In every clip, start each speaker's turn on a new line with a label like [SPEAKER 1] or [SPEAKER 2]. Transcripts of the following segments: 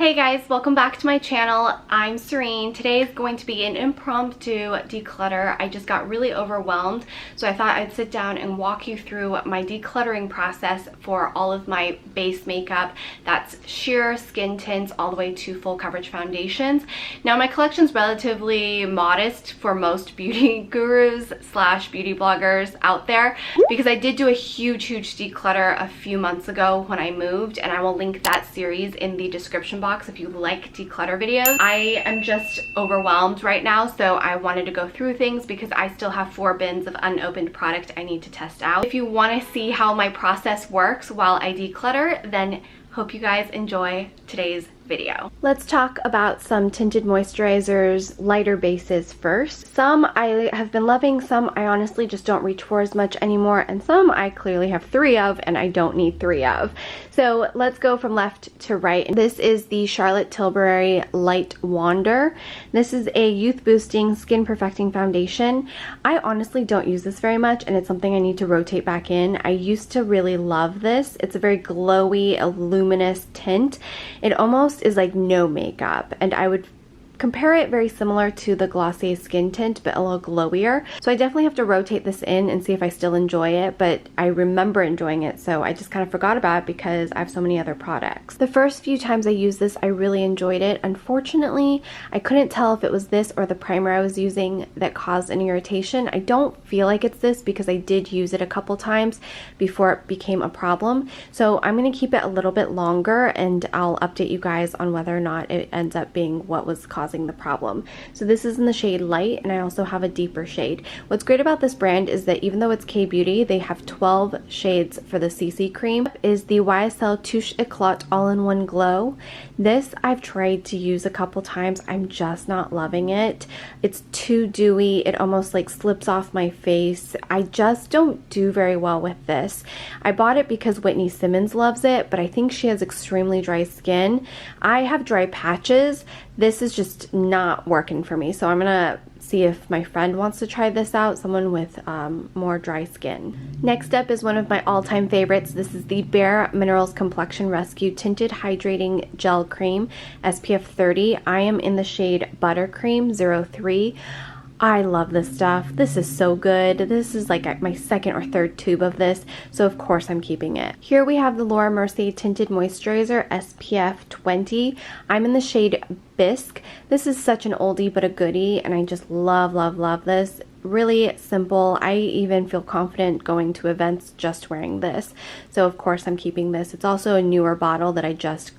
[SPEAKER 1] Hey guys, welcome back to my channel. I'm Serein. Today is going to be an impromptu declutter. I just got really overwhelmed, so I thought I'd sit down and walk you through my decluttering process for all of my base makeup. That's sheer skin tints all the way to full coverage foundations. Now my collection's relatively modest for most beauty gurus slash beauty bloggers out there because I did do a huge declutter a few months ago when I moved, and I will link that series in the description box if you like declutter videos. I am just overwhelmed right now, so I wanted to go through things because I still have 4 bins of unopened product I need to test out. If you want to see how my process works while I declutter, then hope you guys enjoy today's video. Let's talk about some tinted moisturizers, lighter bases first. Some I have been loving, some I honestly just don't reach for as much anymore, and some I clearly have 3 of and I don't need 3 of. So let's go from left to right. This is the Charlotte Tilbury Light Wander. This is a youth boosting, skin perfecting foundation. I honestly don't use this very much, and it's something I need to rotate back in. I used to really love this. It's a very glowy, luminous tint. It almost is like no makeup, and I would compare it very similar to the Glossier Skin Tint, but a little glowier. So I definitely have to rotate this in and see if I still enjoy it, but I remember enjoying it, so I just kind of forgot about it because I have so many other products. The first few times I used this, I really enjoyed it. Unfortunately, I couldn't tell if it was this or the primer I was using that caused an irritation. I don't feel like it's this because I did use it a couple times before it became a problem. So I'm going to keep it a little bit longer, and I'll update you guys on whether or not it ends up being what was causing the problem. So this is in the shade Light, and I also have a deeper shade. What's great about this brand is that even though it's K-Beauty, they have 12 shades for the CC Cream. Is the YSL Touche Eclat All-in-One Glow. This I've tried to use a couple times. I'm just not loving it. It's too dewy. It almost like slips off my face. I just don't do very well with this. I bought it because Whitney Simmons loves it, but I think she has extremely dry skin. I have dry patches. This is just not working for me, so I'm gonna see if my friend wants to try this out, someone with more dry skin. Next up is one of my all-time favorites. This is the Bare Minerals Complexion Rescue Tinted Hydrating Gel Cream, SPF 30. I am in the shade Buttercream 03. I love this stuff. This is so good. This is like my second or third tube of this, so of course I'm keeping it. Here we have the Laura Mercier Tinted Moisturizer SPF 20. I'm in the shade Bisque. This is such an oldie but a goodie, and I just love this. Really simple. I even feel confident going to events just wearing this, so of course I'm keeping this. It's also a newer bottle that I just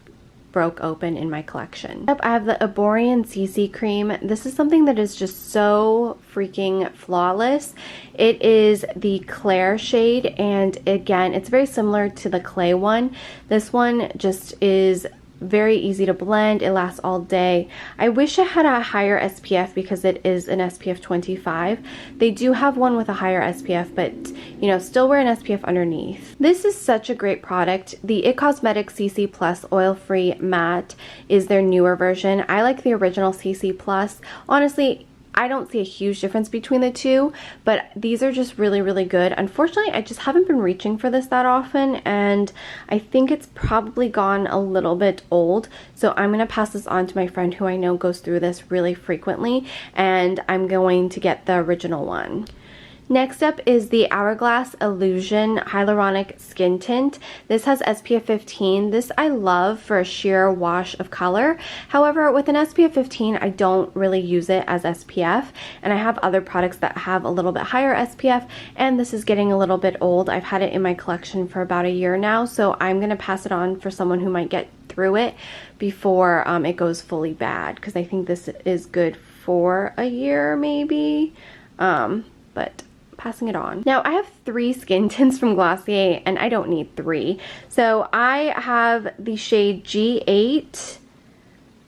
[SPEAKER 1] broke open in my collection. Up, I have the Boreal Cc Cream. This is something that is just so freaking flawless. It is the Claire shade, and again, it's very similar to the Clay one. This one just is very easy to blend. It lasts all day. I wish it had a higher SPF because it is an SPF 25. They do have one with a higher SPF, but you know, still wear an SPF underneath. This is such a great product. The It Cosmetics CC Plus Oil-Free Matte is their newer version. I like the original CC Plus. Honestly, I don't see a huge difference between the two, but these are just really good. Unfortunately, I just haven't been reaching for this that often, and I think it's probably gone a little bit old, so I'm going to pass this on to my friend who I know goes through this really frequently, and I'm going to get the original one. Next up is the Hourglass Illusion Hyaluronic Skin Tint. This has SPF 15. This I love for a sheer wash of color. However, with an SPF 15, I don't really use it as SPF, and I have other products that have a little bit higher SPF, and this is getting a little bit old. I've had it in my collection for about a year now, so I'm going to pass it on for someone who might get through it before it goes fully bad, because I think this is good for a year maybe, but passing it on. Now I have 3 skin tints from Glossier, and I don't need 3. So I have the shade G8,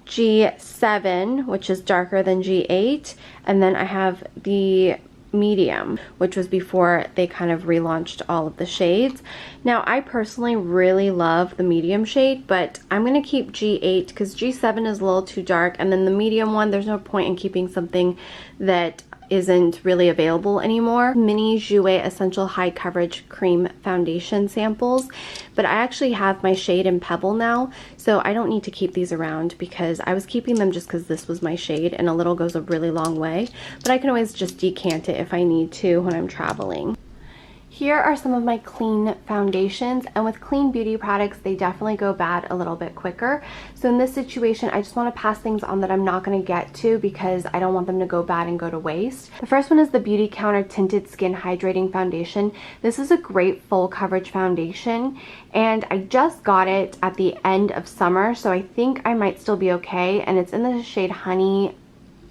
[SPEAKER 1] G7, which is darker than G8, and then I have the medium, which was before they kind of relaunched all of the shades. Now I personally really love the medium shade, but I'm going to keep G8 because G7 is a little too dark, and then the medium one, there's no point in keeping something that isn't really available anymore. Mini Jouer Essential High Coverage Cream Foundation samples, but I actually have my shade in Pebble now, so I don't need to keep these around because I was keeping them just because this was my shade and a little goes a really long way, but I can always just decant it if I need to when I'm traveling. Here are some of my clean foundations, and with clean beauty products, they definitely go bad a little bit quicker. So in this situation, I just want to pass things on that I'm not going to get to because I don't want them to go bad and go to waste. The first one is the Beauty Counter Tinted Skin Hydrating Foundation. This is a great full coverage foundation, and I just got it at the end of summer, so I think I might still be okay, and it's in the shade Honey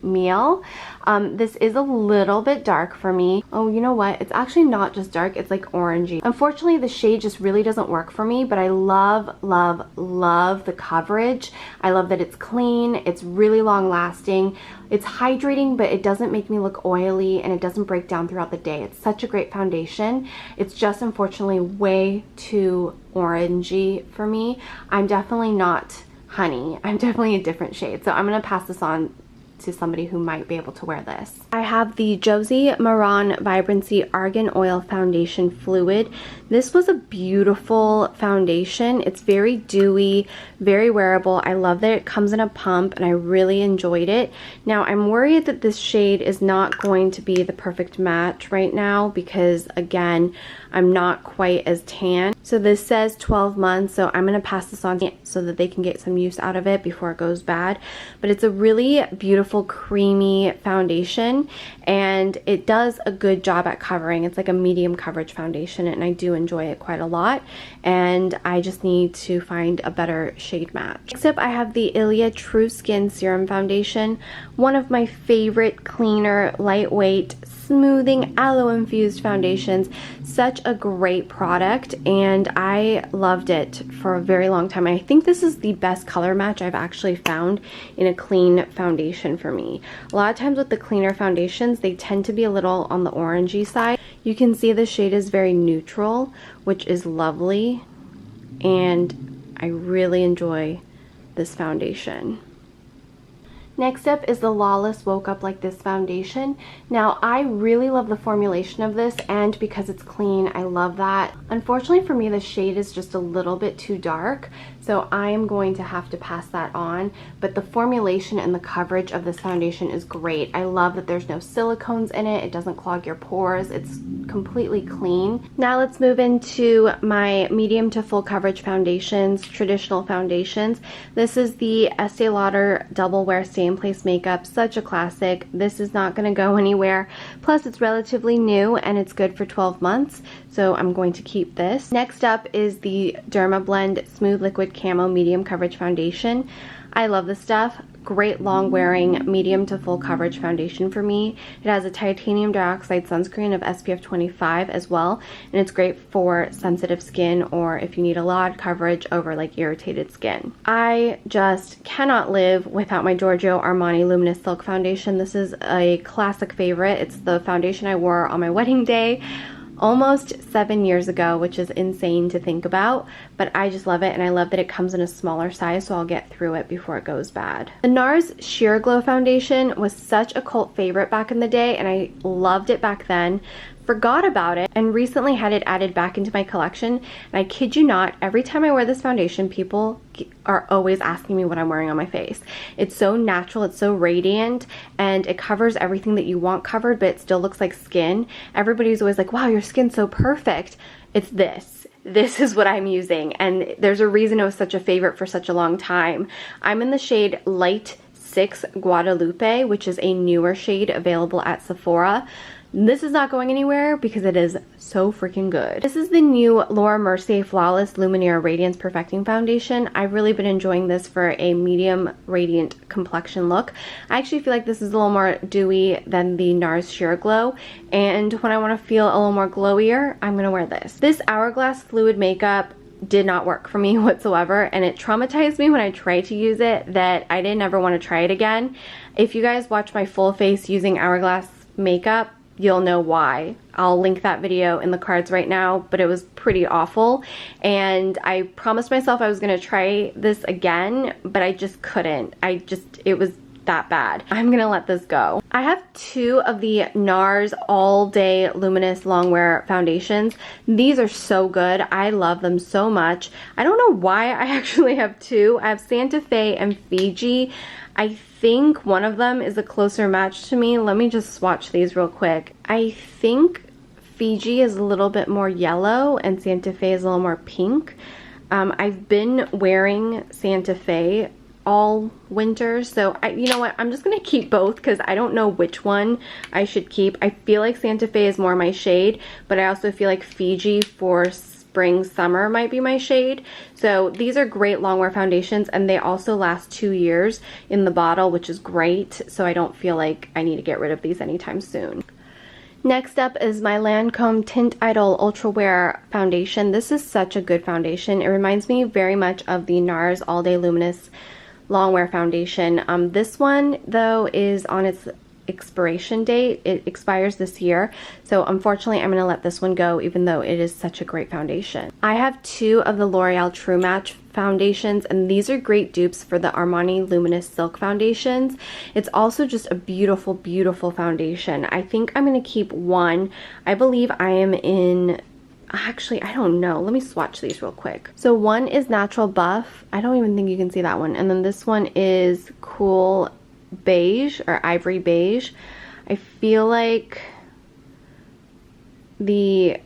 [SPEAKER 1] Meal. This is a little bit dark for me. Oh, you know what? It's actually not just dark, it's like orangey. Unfortunately, the shade just really doesn't work for me, but I love, love, love the coverage. I love that it's clean, it's really long lasting, it's hydrating, but it doesn't make me look oily and it doesn't break down throughout the day. It's such a great foundation. It's just unfortunately way too orangey for me. I'm definitely not Honey. I'm definitely a different shade. So I'm gonna pass this on to somebody who might be able to wear this. I have the Josie Maran Vibrancy Argan Oil Foundation Fluid. This was a beautiful foundation. It's very dewy, very wearable. I love that it comes in a pump and I really enjoyed it. Now I'm worried that this shade is not going to be the perfect match right now because again, I'm not quite as tan. So this says 12 months, so I'm gonna pass this on so that they can get some use out of it before it goes bad. But it's a really beautiful creamy foundation and it does a good job at covering. It's like a medium coverage foundation and I do enjoy it quite a lot, and I just need to find a better shade match. Next up, I have the Ilia True Skin Serum Foundation, one of my favorite cleaner, lightweight, smoothing, aloe infused foundations. Such a great product and I loved it for a very long time. I think this is the best color match I've actually found in a clean foundation for me. A lot of times with the cleaner foundations, they tend to be a little on the orangey side. You can see the shade is very neutral, which is lovely, and I really enjoy this foundation. Next up is the Lawless Woke Up Like This foundation. Now, I really love the formulation of this, and because it's clean, I love that. Unfortunately for me, the shade is just a little bit too dark, so I am going to have to pass that on, but the formulation and the coverage of this foundation is great. I love that there's no silicones in it, it doesn't clog your pores, it's completely clean. Now let's move into my medium to full coverage foundations, traditional foundations. This is the Estee Lauder Double Wear Stay in Place Makeup, such a classic. This is not going to go anywhere. Plus it's relatively new and it's good for 12 months. So I'm going to keep this. Next up is the Dermablend Smooth Liquid Camo Medium Coverage Foundation. I love this stuff. Great long wearing medium to full coverage foundation for me. It has a titanium dioxide sunscreen of SPF 25 as well, and it's great for sensitive skin or if you need a lot of coverage over like irritated skin. I just cannot live without my Giorgio Armani Luminous Silk Foundation. This is a classic favorite. It's the foundation I wore on my wedding day almost 7 years ago, which is insane to think about, but I just love it, and I love that it comes in a smaller size, so I'll get through it before it goes bad. The Nars Sheer Glow Foundation was such a cult favorite back in the day, and I loved it back then. Forgot about it and recently had it added back into my collection, and I kid you not, every time I wear this foundation, people are always asking me what I'm wearing on my face. It's so natural, it's so radiant, and it covers everything that you want covered, but it still looks like skin. Everybody's always like, wow, your skin's so perfect. It's this. This is what I'm using, and there's a reason it was such a favorite for such a long time. I'm in the shade Light 6 Guadalupe, which is a newer shade available at Sephora. This is not going anywhere because it is so freaking good. This is the new Laura Mercier Flawless Lumineer Radiance Perfecting Foundation. I've really been enjoying this for a medium radiant complexion look. I actually feel like this is a little more dewy than the Nars Sheer Glow, and when I want to feel a little more glowier, I'm gonna wear this. This Hourglass Fluid Makeup did not work for me whatsoever, and it traumatized me when I tried to use it that I didn't ever want to try it again. If you guys watch my full face using Hourglass makeup, you'll know why. I'll link that video in the cards right now, but it was pretty awful, and I promised myself I was gonna try this again, but I just couldn't. It was that bad. I'm gonna let this go. I have 2 of the Nars All Day Luminous Longwear foundations. These are so good. I love them so much. I don't know why I actually have 2. I have Santa Fe and Fiji. I think one of them is a closer match to me. Let me just swatch these real quick. I think Fiji is a little bit more yellow and Santa Fe is a little more pink. I've been wearing Santa Fe all winter, so you know what, I'm just gonna keep both because I don't know which one I should keep. I feel like Santa Fe is more my shade, but I also feel like Fiji for spring summer might be my shade. So these are great longwear foundations, and they also last 2 years in the bottle, which is great, so I don't feel like I need to get rid of these anytime soon. Next up is my Lancome Tint Idole Ultra Wear foundation. This is such a good foundation. It reminds me very much of the Nars All Day Luminous Longwear foundation. This one though is on its expiration date. It expires this year, so unfortunately I'm going to let this one go, even though it is such a great foundation. I have 2 of the L'Oreal True Match foundations, and these are great dupes for the Armani Luminous Silk foundations. It's also just a beautiful, beautiful foundation. I think I'm going to keep one. I believe I am in, actually, I don't know. Let me swatch these real quick. So one is Natural Buff. I don't even think you can see that one. And then this one is Cool Beige or Ivory Beige. I feel like this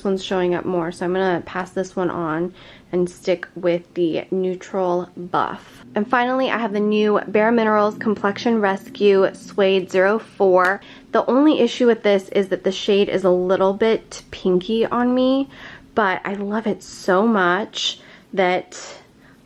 [SPEAKER 1] one's showing up more, so I'm gonna pass this one on and stick with the Neutral Buff. And finally, I have the new Bare Minerals Complexion Rescue Suede 04. The only issue with this is that the shade is a little bit pinky on me, but I love it so much that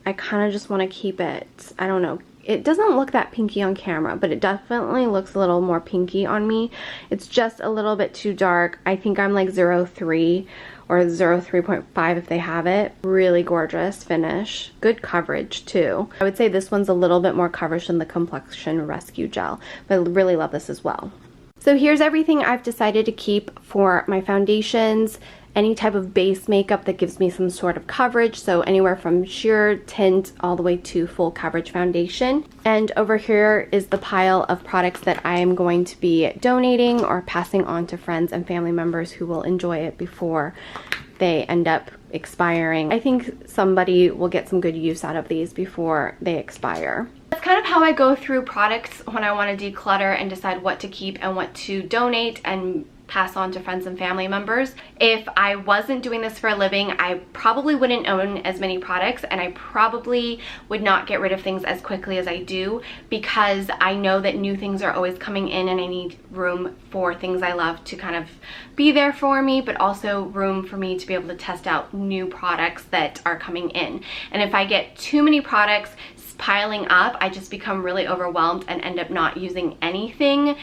[SPEAKER 1] I kind of just want to keep it. I don't know. It doesn't look that pinky on camera, but it definitely looks a little more pinky on me. It's just a little bit too dark. I think I'm like 03 or 03.5 if they have it. Really gorgeous finish. Good coverage too. I would say this one's a little bit more coverage than the Complexion Rescue Gel, but I really love this as well. So here's everything I've decided to keep for my foundations. Any type of base makeup that gives me some sort of coverage, so anywhere from sheer tint all the way to full coverage foundation. And over here is the pile of products that I am going to be donating or passing on to friends and family members who will enjoy it before they end up expiring. I think somebody will get some good use out of these before they expire. That's kind of how I go through products when I want to declutter and decide what to keep and what to donate and pass on to friends and family members. If I wasn't doing this for a living, I probably wouldn't own as many products, and I probably would not get rid of things as quickly as I do, because I know that new things are always coming in and I need room for things I love to kind of be there for me, but also room for me to be able to test out new products that are coming in. And if I get too many products piling up, I just become really overwhelmed and end up not using anything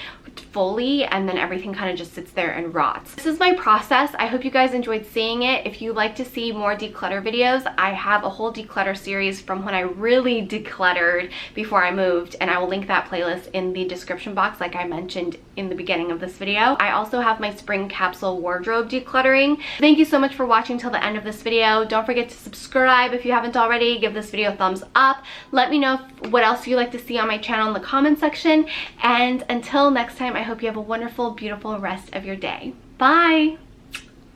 [SPEAKER 1] fully, and then everything kind of just sits there and rots. This is my process. I hope you guys enjoyed seeing it. If you'd like to see more declutter videos, I have a whole declutter series from when I really decluttered before I moved, and I will link that playlist in the description box like I mentioned in the beginning of this video. I also have my spring capsule wardrobe decluttering. Thank you so much for watching till the end of this video. Don't forget to subscribe if you haven't already. Give this video a thumbs up. Let me know what else you'd like to see on my channel in the comment section. And until next time, I hope you have a wonderful, beautiful rest of your day. Bye!